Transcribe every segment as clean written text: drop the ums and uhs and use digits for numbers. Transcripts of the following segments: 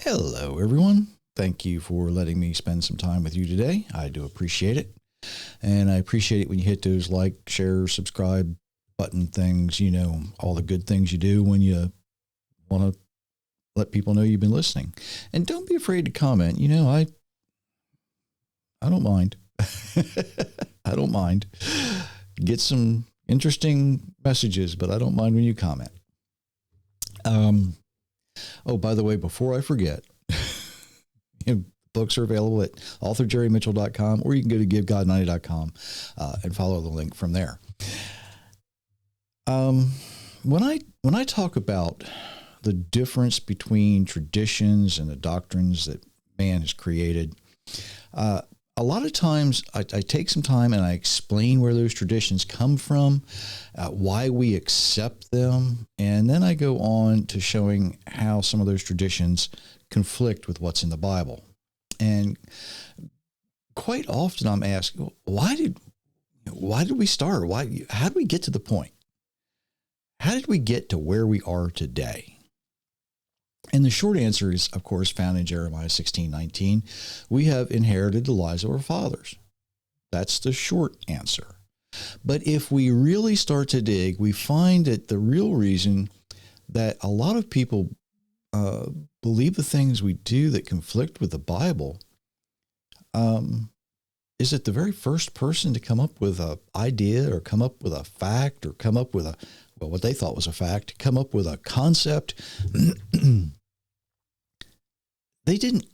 Hello, everyone. Thank you for letting me spend some time with you today. I do appreciate it. And I appreciate it when you hit those like, share, subscribe button things, all the good things you do when you want to let people know you've been listening. And don't be afraid to comment. I don't mind. I don't mind. Get some interesting messages, but I don't mind when you comment. Oh, by the way, before I forget, books are available at authorjerrymitchell.com, or you can go to givegod90.com and follow the link from there. When I talk about the difference between traditions and the doctrines that man has created, a lot of times I take some time and I explain where those traditions come from, why we accept them, and then I go on to showing how some of those traditions conflict with what's in the Bible. And quite often I'm asked, why did we start? How did we get to the point? How did we get to where we are today? And the short answer is, of course, found in Jeremiah 16:19. We have inherited the lies of our fathers. That's the short answer. But if we really start to dig, we find that the real reason that a lot of people believe the things we do that conflict with the Bible is that the very first person to come up with an idea or come up with a fact or come up with what they thought was a fact, come up with a concept, they didn't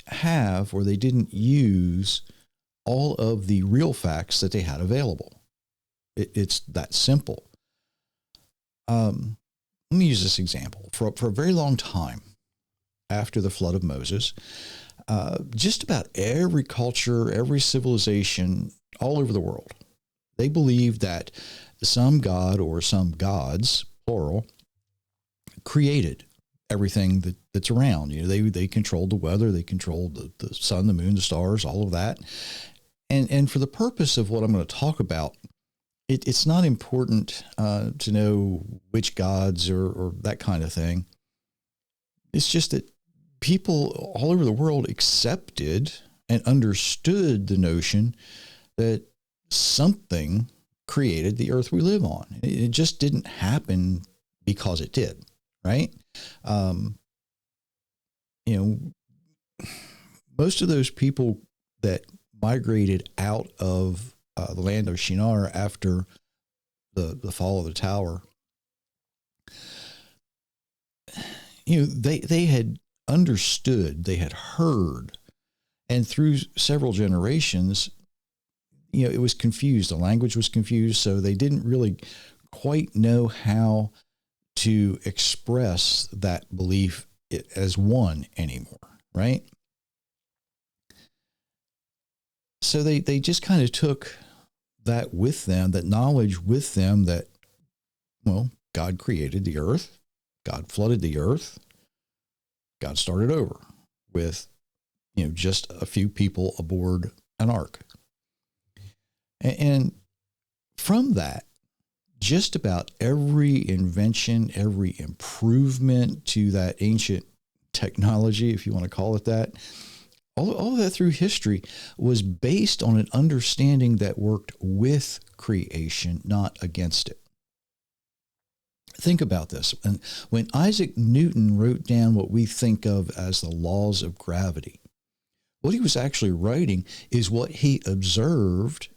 have or they didn't use all of the real facts that they had available. It's that simple. Let me use this example. For a very long time after the flood of Moses, just about every culture, every civilization all over the world, they believed that some god or some gods, plural, created everything that's around. They controlled the weather, they controlled the sun, the moon, the stars, all of that. And for the purpose of what I'm going to talk about, it's not important to know which gods or that kind of thing. It's just that people all over the world accepted and understood the notion that something created the earth we live on. It just didn't happen because it did, right? Most of those people that migrated out of the land of Shinar after the fall of the tower, they had understood, they had heard, and through several generations, it was confused. The language was confused, so they didn't really quite know how to express that belief as one anymore, right? So they just kind of took that with them, that knowledge with them that, God created the earth, God flooded the earth, God started over with, just a few people aboard an ark. And from that, just about every invention, every improvement to that ancient technology, if you want to call it that, all of that through history was based on an understanding that worked with creation, not against it. Think about this. And when Isaac Newton wrote down what we think of as the laws of gravity, what he was actually writing is what he observed.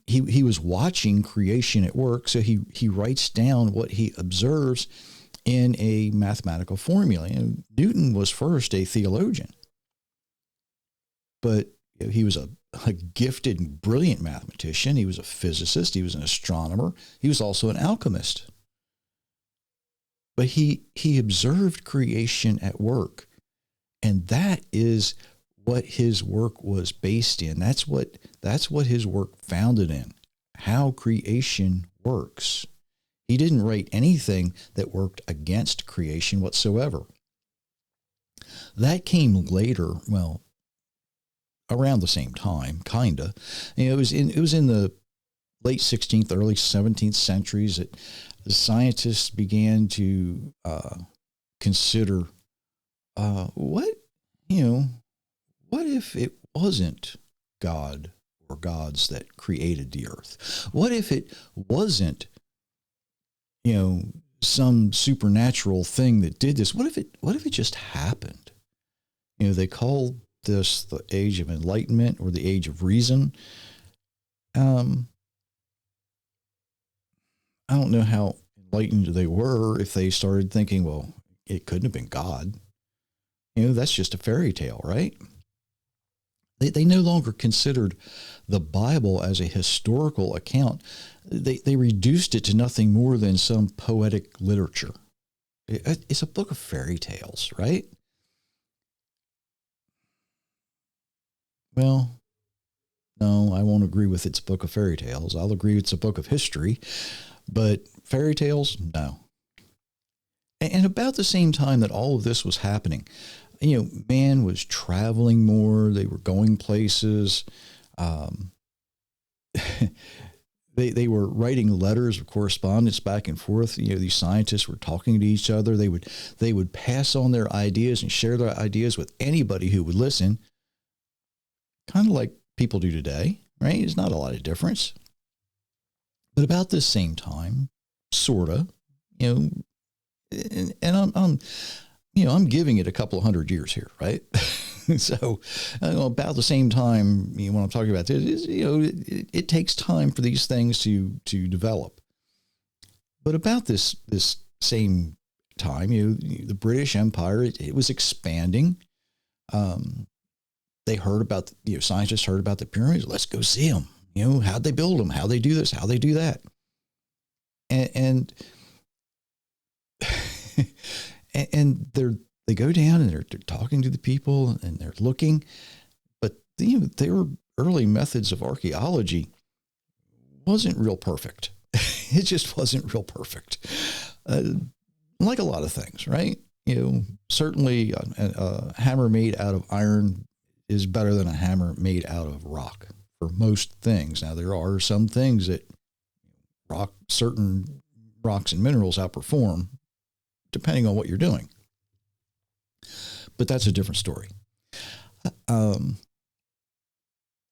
He was watching creation at work, so he writes down what he observes in a mathematical formula. Newton was first a theologian, but he was a gifted and brilliant mathematician. He was a physicist. He was an astronomer. He was also an alchemist. But he observed creation at work, and that is what his work was based in. That's what his work founded in, how creation works. He didn't write anything that worked against creation whatsoever. That came later, around the same time, kinda. It was in the late 16th, early 17th centuries that the scientists began to consider what, you know, what if it wasn't God or gods that created the earth? What if it wasn't, some supernatural thing that did this? What if it just happened? They call this the age of enlightenment or the age of reason. Um, I don't know how enlightened they were if they started thinking, well, it couldn't have been God. That's just a fairy tale, right? They no longer considered the Bible as a historical account. They reduced it to nothing more than some poetic literature. It's a book of fairy tales, right? Well, no, I won't agree with it's a book of fairy tales. I'll agree it's a book of history, but fairy tales, no. And about the same time that all of this was happening, man was traveling more. They were going places. Um, they were writing letters of correspondence back and forth. These scientists were talking to each other. They would pass on their ideas and share their ideas with anybody who would listen, kind of like people do today, right? There's not a lot of difference. But about this same time, sorta, and I'm giving it a couple of hundred years here, right? So about the same time, when I'm talking about this, it takes time for these things to develop. But about this same time, the British Empire, it was expanding. They heard about, scientists heard about the pyramids. Let's go see them. How'd they build them? How'd they do this? How'd they do that? And and they go down and they're talking to the people and they're looking, but their early methods of archaeology wasn't real perfect. It just wasn't real perfect. Like a lot of things, right? Certainly a hammer made out of iron is better than a hammer made out of rock for most things. Now, there are some things that certain rocks and minerals outperform depending on what you're doing. But that's a different story.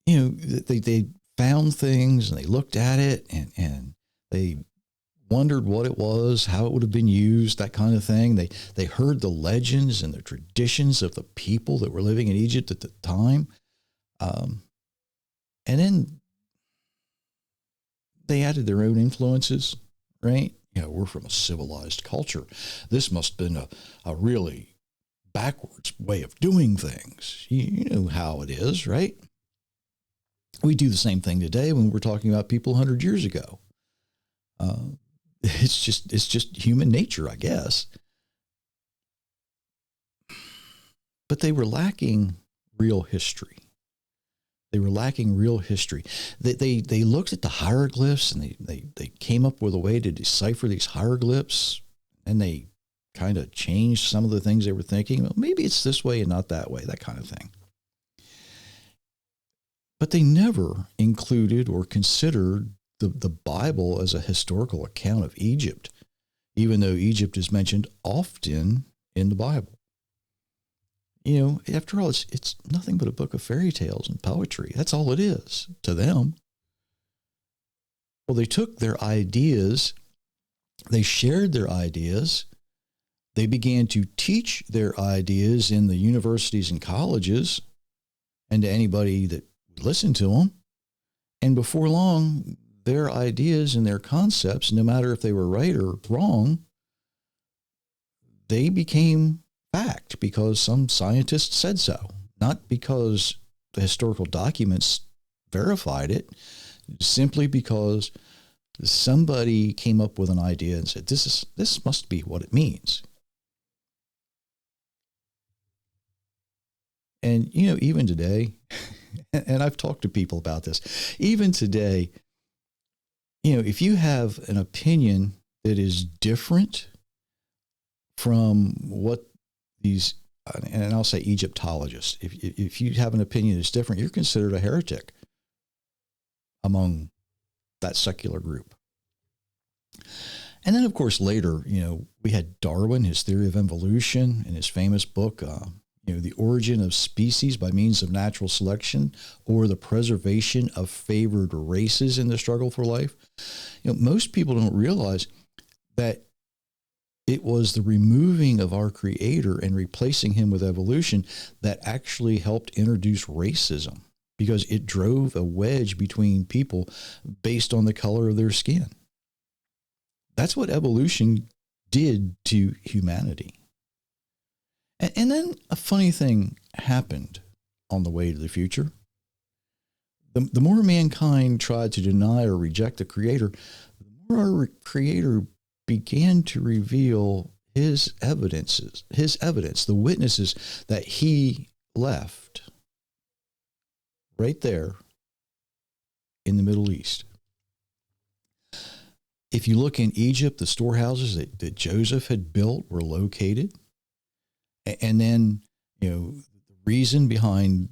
They found things and they looked at it and they wondered what it was, how it would have been used, that kind of thing. They heard the legends and the traditions of the people that were living in Egypt at the time. And then they added their own influences, right? We're from a civilized culture. This must have been a really backwards way of doing things. You know how it is, right? We do the same thing today when we're talking about people 100 years ago. It's just human nature, I guess. But they were lacking real history. They were lacking real history. They looked at the hieroglyphs and they came up with a way to decipher these hieroglyphs, and they kind of changed some of the things they were thinking. Well, maybe it's this way and not that way, that kind of thing. But they never included or considered the Bible as a historical account of Egypt, even though Egypt is mentioned often in the Bible. After all, it's nothing but a book of fairy tales and poetry. That's all it is to them. Well, they took their ideas, they shared their ideas, they began to teach their ideas in the universities and colleges and to anybody that would listen to them. And before long, their ideas and their concepts, no matter if they were right or wrong, they became fact because some scientists said so, not because the historical documents verified it, simply because somebody came up with an idea and said, this must be what it means. And, even today, and I've talked to people about this, even today, if you have an opinion that is different from what these, and I'll say Egyptologists, if you have an opinion that's different, you're considered a heretic among that secular group. And then, of course, later, we had Darwin, his theory of evolution, in his famous book, The Origin of Species by Means of Natural Selection, or the Preservation of Favored Races in the Struggle for Life. Most people don't realize that it was the removing of our creator and replacing him with evolution that actually helped introduce racism, because it drove a wedge between people based on the color of their skin. That's what evolution did to humanity. And then a funny thing happened on the way to the future. The more mankind tried to deny or reject the creator, the more our creator began to reveal his evidence, the witnesses that he left right there in the Middle East. If you look in Egypt, the storehouses that Joseph had built were located. And then, the reason behind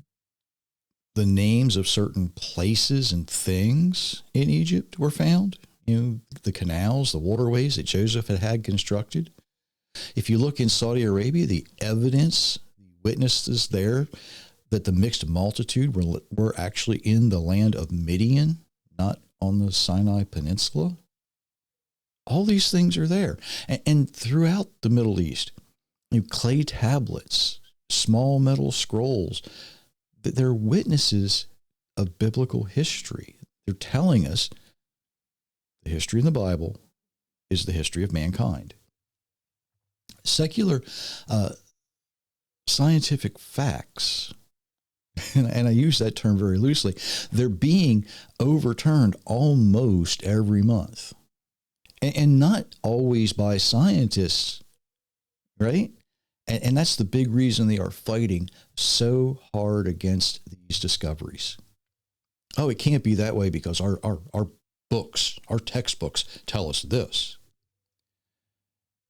the names of certain places and things in Egypt were found. The canals, the waterways that Joseph had constructed. If you look in Saudi Arabia, the evidence, the witnesses there that the mixed multitude were actually in the land of Midian, not on the Sinai Peninsula. All these things are there. And throughout the Middle East, clay tablets, small metal scrolls, they're witnesses of biblical history. They're telling us the history in the Bible is the history of mankind. Secular scientific facts, and I use that term very loosely, they're being overturned almost every month. And not always by scientists, right? And that's the big reason they are fighting so hard against these discoveries. Oh, it can't be that way because our books, our textbooks tell us this.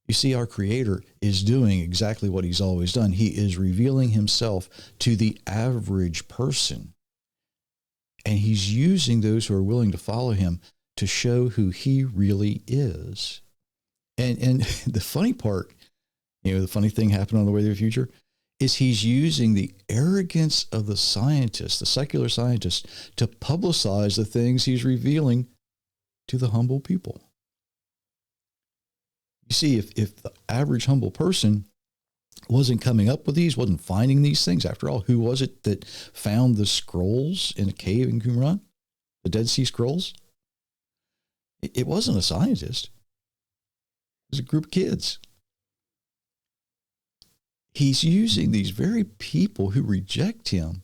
You see, our Creator is doing exactly what he's always done. He is revealing himself to the average person. And he's using those who are willing to follow him to show who he really is. And the funny part, the funny thing happened on the way to the future, is he's using the arrogance of the scientists, the secular scientists, to publicize the things he's revealing to the humble people. You see, if the average humble person wasn't coming up with these, wasn't finding these things, after all, who was it that found the scrolls in a cave in Qumran? The Dead Sea Scrolls? It wasn't a scientist. It was a group of kids. He's using these very people who reject him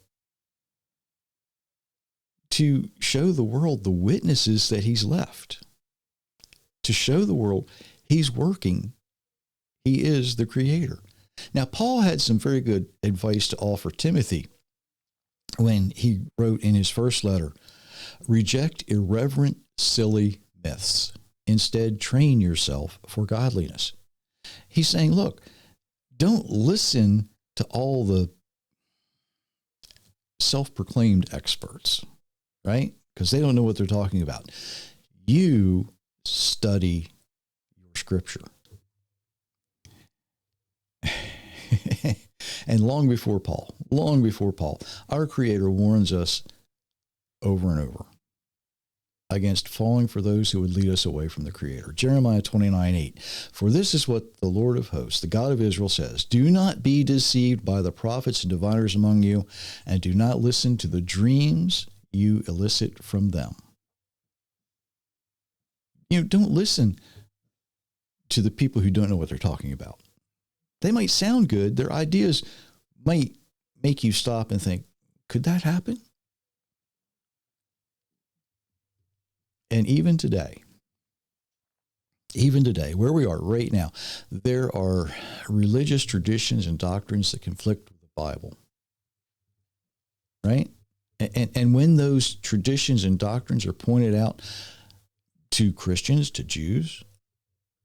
to show the world the witnesses that he's left. To show the world he's working. He is the Creator. Now, Paul had some very good advice to offer Timothy when he wrote in his first letter, reject irreverent, silly myths. Instead, train yourself for godliness. He's saying, look, don't listen to all the self-proclaimed experts, right? Because they don't know what they're talking about. You study your scripture. And long before Paul, our Creator warns us over and over against falling for those who would lead us away from the Creator. Jeremiah 29:8. For this is what the Lord of hosts, the God of Israel, says, do not be deceived by the prophets and diviners among you, and do not listen to the dreams you elicit from them. Don't listen to the people who don't know what they're talking about. They might sound good. Their ideas might make you stop and think, could that happen? And even today, where we are right now, there are religious traditions and doctrines that conflict with the Bible, right? And when those traditions and doctrines are pointed out to Christians, to Jews,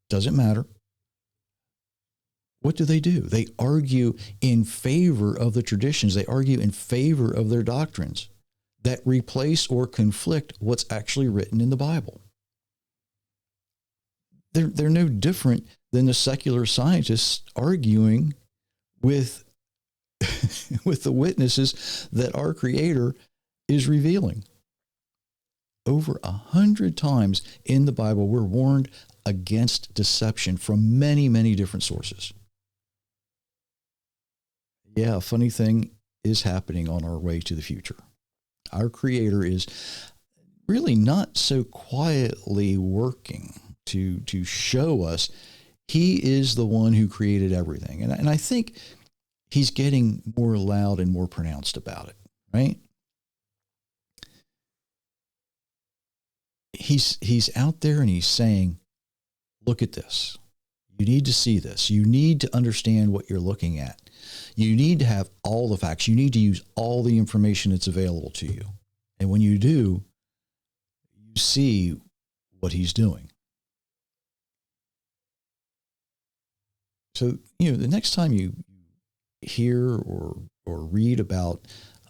doesn't matter. What do? They argue in favor of the traditions. They argue in favor of their doctrines that replace or conflict what's actually written in the Bible. they're no different than the secular scientists arguing with with the witnesses that our Creator is revealing. Over 100 times in the Bible, we're warned against deception from many, many different sources. Yeah, a funny thing is happening on our way to the future. Our Creator is really not so quietly working to show us He is the one who created everything. And I think He's getting more loud and more pronounced about it, right? He's out there and he's saying, look at this. You need to see this. You need to understand what you're looking at. You need to have all the facts. You need to use all the information that's available to you. And when you do, you see what he's doing. So, the next time you hear or read about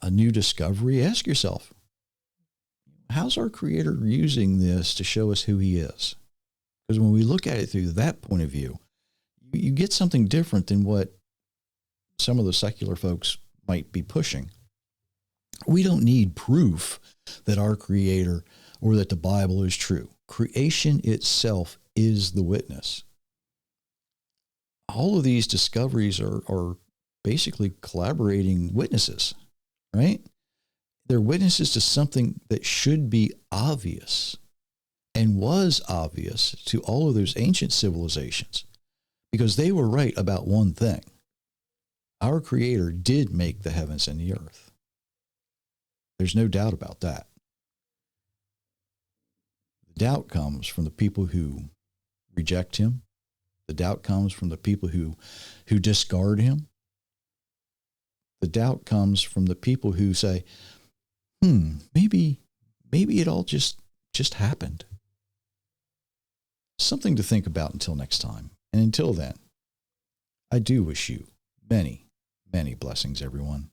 a new discovery, ask yourself, how's our Creator using this to show us who he is? Because when we look at it through that point of view, you get something different than what some of the secular folks might be pushing. We don't need proof that our Creator or that the Bible is true. Creation itself is the witness. All of these discoveries are basically collaborating witnesses, right? They're witnesses to something that should be obvious and was obvious to all of those ancient civilizations because they were right about one thing. Our Creator did make the heavens and the earth. There's no doubt about that. The doubt comes from the people who reject him. The doubt comes from the people who discard him. The doubt comes from the people who say, maybe it all just happened. Something to think about until next time. And until then, I do wish you many, many blessings, everyone.